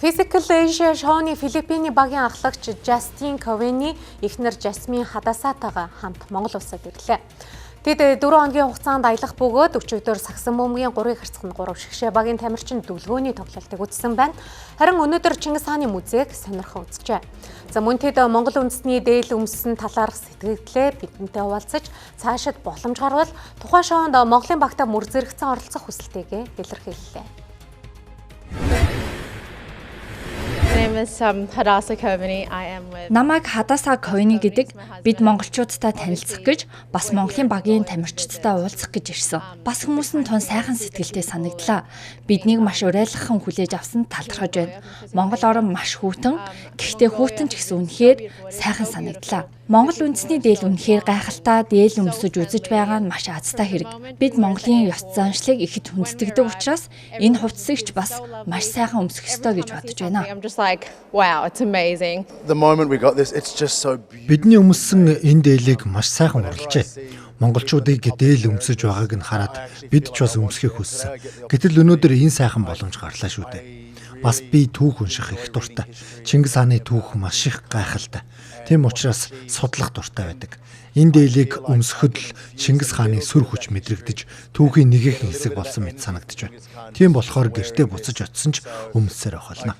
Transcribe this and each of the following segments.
Physical Asia шоуны Филиппиний багийн ахлагч Justin Coveney эхнэр Jasmine Hadasatайгаа хамт Монгол улсад ирлээ. Тэд 4 хоногийн хугацаанд аялах бөгөөд өчигдөр Сагсан бөмбөгийн 3 харьцагт 3 шигшээ багийн тамирчин дүлгөөний тоглолтыг үзсэн байна. Харин өнөөдөр Чингис хааны музейг сонирхон үзжээ. За мөн тэд Монгол үндэсний дээл өмссөн талаарх сэтгэлдээ бидэнтэй хуваалцаж цаашид боломж гарвал тухайн шоунд Монголын багтаа мөр зэрэгцэн оролцох хүсэлтэйгээ илэрхийллээ. Намайг Hadasa Coveney гэдэг бид монголчуудтай танилцах гэж бас Монголын багийн тамирчидтай уулзах гэж ирсэн. Бас хүмүүс нь тун сайхан сэтгэлтэй санагдлаа. Биднийг маш урайлаххан хүлээж авсан талархаж байна. Монгол орн маш хүүтэн, гэхдээ хүүтэн ч гэсэн үнэхээр сайхан санагдлаа. Монгол үндэсний дээл үнэхээр гайхалтай дээл өмсөж үзэж байгаа нь маш азтай хэрэг. Бид Монголын ёс заншлыг ихэд хүндэтгдэг учраас энэ хувцсыг ч бас маш сайхан өмсөх ёстой гэж бодож байна. Бидний өмссөн энэ дээлийг маш сайхан уралжээ. Монголчуудыг дээл өмсөж байгааг нь хараад бид ч бас өмсөхийг хүссэн. Гэтэл өнөөдөр энэ сайхан боломж гарлаа шүү дээ. Бас би түүх унших их дуртай. Чингис хааны түүх маш их гайхалтай. Тийм учраас судлах дуртай байдаг. Энэ дээлийг өмсөхөд л Чингис хааны сүр хүч мэдрэгдэж түүхийн нэгэн хэсэг болсон мэт санагдаж байна. Тийм болохоор гэртээ буцаж очисон ч өмссээр авах болно.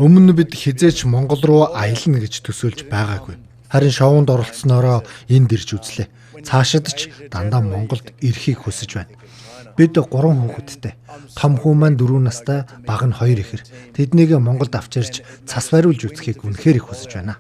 Өмнө бид хизээч Монгол руу аялна гэж төсөөлж байгаагүй. Харин шоунд оролцсноороо энд ирж үзлээ. Цаашид ч дандаа Монголд ирэхийг хүсэж байна. Бид 3 хүүхэдтэй. Том хүү маань 4 настай, баг нь 2 ихэр. Тэднийг Монголд авчирч цас бариулж үзхийг үнэхээр их хүсэж байна.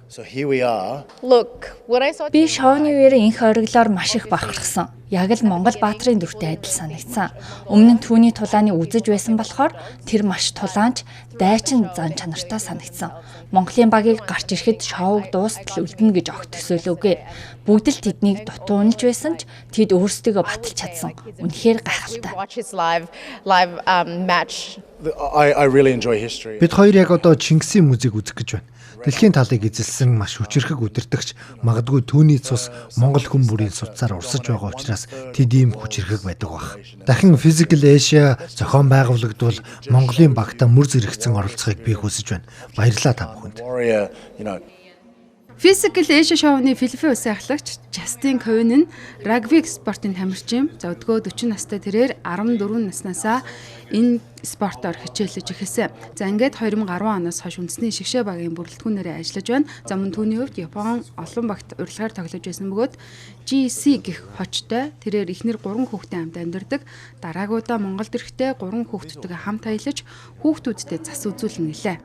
Би шоуны үеэр инх ориглоор маш их бахархсан. Яг л Монгол баатрын дүртэй адил санагдсан. Өмнө нь түүний тулааны үзэж байсан болохоор тэр маш тулаанч, дайчин зан чанартай санагдсан. Монголын багийг гарч ирэхэд шоуг дуустал үлдэнэ гэж огт төсөөлөөгүй. Бүгд л тэднийг дутуунж байсан ч тэд өөрсдөө баталж чадсан. Үнэхээр гайхалтай. Бид хоёр яг одоо Чингисийн музейг үзэх гэж байна. Дэлхийн талыг эзэлсэн маш хүчирхэг удирдагч, магадгүй түүний цус Монгол хүн бүрийн судсаар урсаж байгаа учраас тэд ийм хүчирхэг байдаг баг. Дахин Physical Asia зохион байгуулагдвал Монголын багтаа мөр зэрэгцэн оролцохыг би хүсэж байна. Баярлалаа та бүхэнд. Physical Asia шоуны Филиппин улсын ахлагч Justin Coveney нь рагби спортын тамирчин. За өдгөө 40 настай тэрээр 14 наснаасаа энэ спортоор хичээлж эхэлсэн. За ингээд 2010 оноос хойш үндэсний шигшээ багийн бүрэлдэхүүнээр ажиллаж байна. За мөн түүний хувьд Япон олон багт урилгаар тоглож байсан бөгөөд GC гэх хочтой тэрээр эхнэр 3 хүүхэдтэй хамт амьдардаг. Дараагуудаа Монголд ирэхдээ 3 хүүхэдтэйгээ хамт аялаж хүүхдүүдтэй зас үзүүлнэ гэлээ.